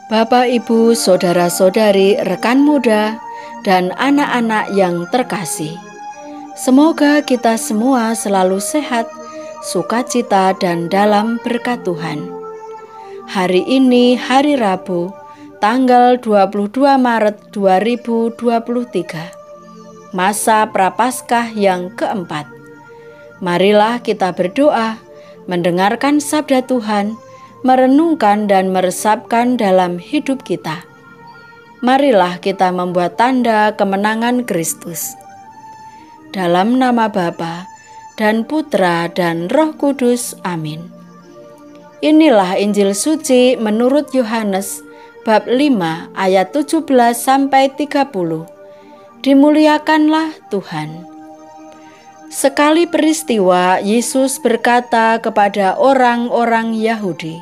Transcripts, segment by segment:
Bapak, Ibu, saudara-saudari, rekan muda, dan anak-anak yang terkasih. Semoga kita semua selalu sehat, sukacita, dan dalam berkat Tuhan. Hari ini hari Rabu, tanggal 22 Maret 2023, masa Prapaskah yang keempat. Marilah kita berdoa, mendengarkan sabda Tuhan, merenungkan dan meresapkan dalam hidup kita. Marilah kita membuat tanda kemenangan Kristus. Dalam nama Bapa dan Putra dan Roh Kudus. Amin. Inilah Injil suci menurut Yohanes bab 5 ayat 17-30. Dimuliakanlah Tuhan. Sekali peristiwa, Yesus berkata kepada orang-orang Yahudi,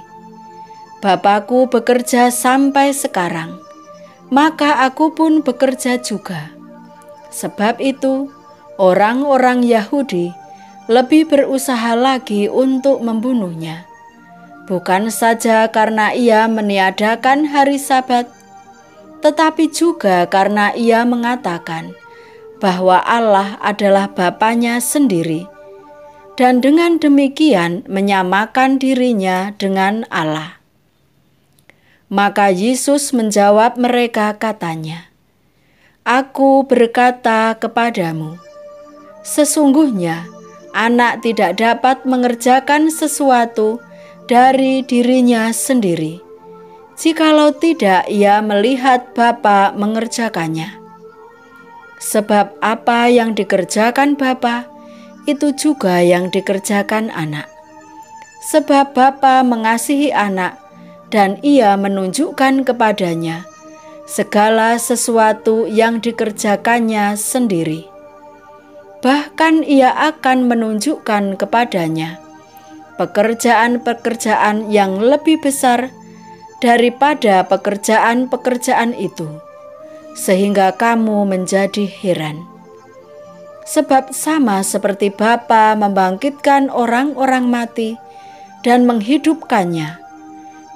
"Bapakku bekerja sampai sekarang, maka aku pun bekerja juga." Sebab itu, orang-orang Yahudi lebih berusaha lagi untuk membunuhnya, bukan saja karena ia meniadakan hari Sabat, tetapi juga karena ia mengatakan bahwa Allah adalah Bapanya sendiri, dan dengan demikian menyamakan dirinya dengan Allah. Maka Yesus menjawab mereka katanya, "Aku berkata kepadamu, sesungguhnya anak tidak dapat mengerjakan sesuatu dari dirinya sendiri, jikalau tidak ia melihat Bapa mengerjakannya. Sebab apa yang dikerjakan Bapa, itu juga yang dikerjakan anak. Sebab Bapa mengasihi anak, dan ia menunjukkan kepadanya segala sesuatu yang dikerjakannya sendiri. Bahkan ia akan menunjukkan kepadanya pekerjaan-pekerjaan yang lebih besar daripada pekerjaan-pekerjaan itu, sehingga kamu menjadi heran. Sebab sama seperti Bapa membangkitkan orang-orang mati dan menghidupkannya,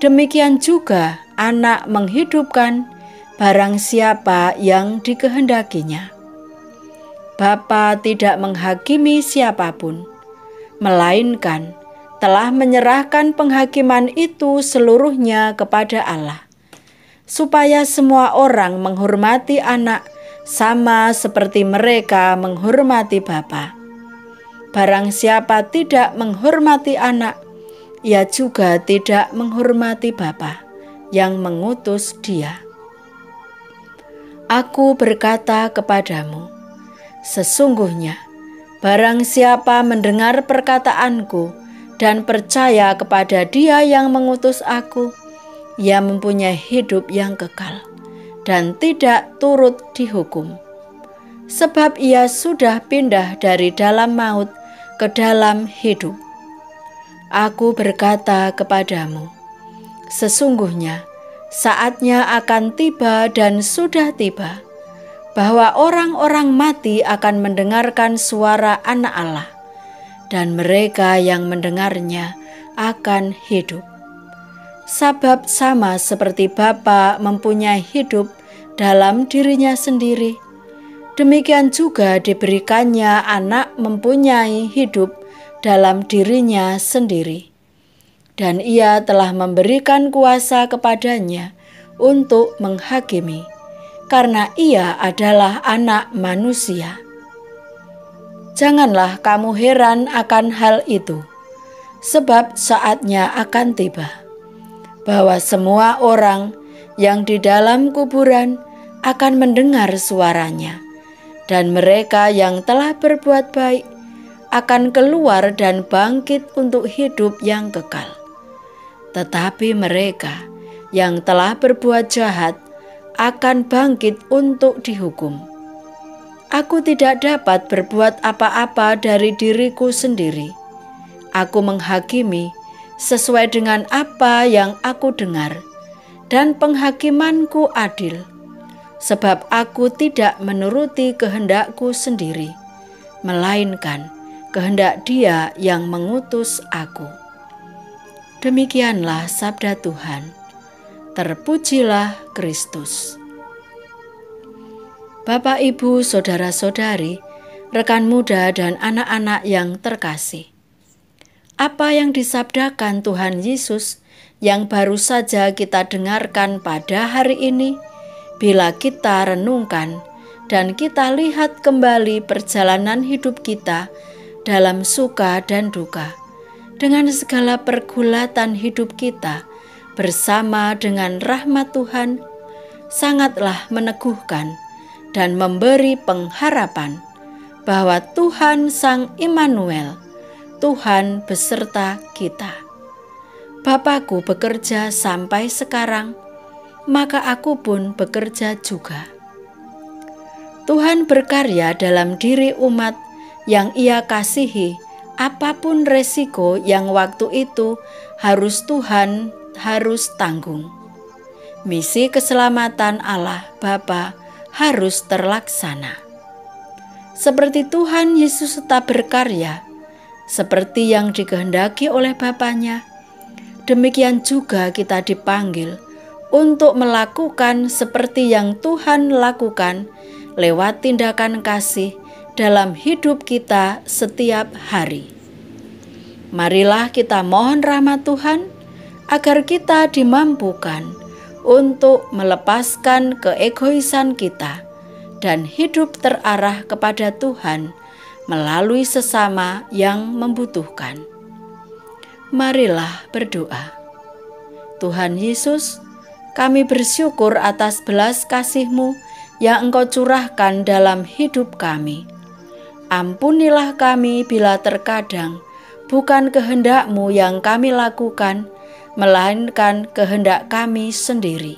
demikian juga Anak menghidupkan barang siapa yang dikehendakinya. Bapa tidak menghakimi siapapun, melainkan telah menyerahkan penghakiman itu seluruhnya kepada Allah, supaya semua orang menghormati anak sama seperti mereka menghormati Bapa. Barang siapa tidak menghormati anak, ia juga tidak menghormati Bapa yang mengutus dia. Aku berkata kepadamu, sesungguhnya barang siapa mendengar perkataanku dan percaya kepada Dia yang mengutus aku, ia mempunyai hidup yang kekal dan tidak turut dihukum. Sebab ia sudah pindah dari dalam maut ke dalam hidup. Aku berkata kepadamu, sesungguhnya saatnya akan tiba dan sudah tiba, bahwa orang-orang mati akan mendengarkan suara Anak Allah, dan mereka yang mendengarnya akan hidup. Sebab sama seperti Bapa mempunyai hidup dalam dirinya sendiri, demikian juga diberikannya Anak mempunyai hidup dalam dirinya sendiri. Dan ia telah memberikan kuasa kepadanya untuk menghakimi, karena ia adalah Anak manusia. Janganlah kamu heran akan hal itu, sebab saatnya akan tiba, bahwa semua orang yang di dalam kuburan akan mendengar suaranya, dan mereka yang telah berbuat baik akan keluar dan bangkit untuk hidup yang kekal. Tetapi mereka yang telah berbuat jahat akan bangkit untuk dihukum. Aku tidak dapat berbuat apa-apa dari diriku sendiri. Aku menghakimi sesuai dengan apa yang aku dengar, dan penghakimanku adil, sebab aku tidak menuruti kehendakku sendiri, melainkan kehendak Dia yang mengutus aku. Demikianlah sabda Tuhan. Terpujilah Kristus. Bapak, Ibu, saudara-saudari, rekan muda dan anak-anak yang terkasih. Apa yang disabdakan Tuhan Yesus yang baru saja kita dengarkan pada hari ini, bila kita renungkan dan kita lihat kembali perjalanan hidup kita dalam suka dan duka, dengan segala pergulatan hidup kita bersama dengan rahmat Tuhan, sangatlah meneguhkan dan memberi pengharapan bahwa Tuhan Sang Immanuel, Tuhan beserta kita. Bapakku bekerja sampai sekarang, maka aku pun bekerja juga. Tuhan berkarya dalam diri umat yang Ia kasihi, apapun resiko yang waktu itu Tuhan harus tanggung. Misi keselamatan Allah Bapa harus terlaksana. Seperti Tuhan Yesus tetap berkarya, seperti yang dikehendaki oleh Bapanya, demikian juga kita dipanggil untuk melakukan seperti yang Tuhan lakukan lewat tindakan kasih dalam hidup kita setiap hari. Marilah kita mohon rahmat Tuhan agar kita dimampukan untuk melepaskan keegoisan kita dan hidup terarah kepada Tuhan melalui sesama yang membutuhkan. Marilah berdoa. Tuhan Yesus, kami bersyukur atas belas kasih-Mu yang Engkau curahkan dalam hidup kami. Ampunilah kami bila terkadang bukan kehendak-Mu yang kami lakukan, melainkan kehendak kami sendiri.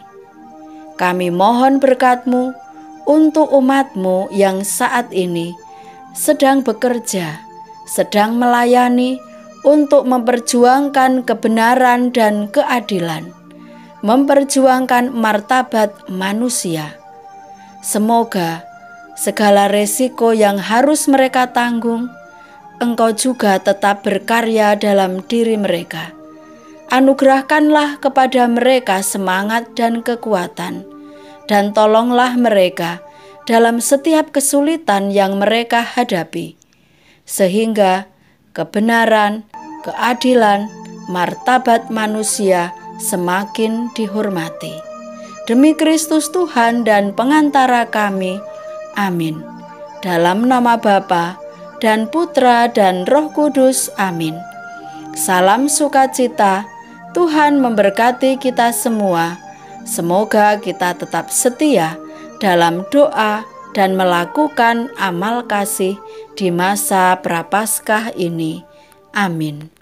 Kami mohon berkat-Mu untuk umat-Mu yang saat ini sedang bekerja, sedang melayani untuk memperjuangkan kebenaran dan keadilan, memperjuangkan martabat manusia. Semoga segala resiko yang harus mereka tanggung, Engkau juga tetap berkarya dalam diri mereka. Anugerahkanlah kepada mereka semangat dan kekuatan, dan tolonglah mereka dalam setiap kesulitan yang mereka hadapi, sehingga kebenaran, keadilan, martabat manusia semakin dihormati. Demi Kristus Tuhan dan pengantara kami, amin. Dalam nama Bapa dan Putra dan Roh Kudus, amin. Salam sukacita. Tuhan memberkati kita semua. Semoga kita tetap setia dalam doa dan melakukan amal kasih di masa Prapaskah ini. Amin.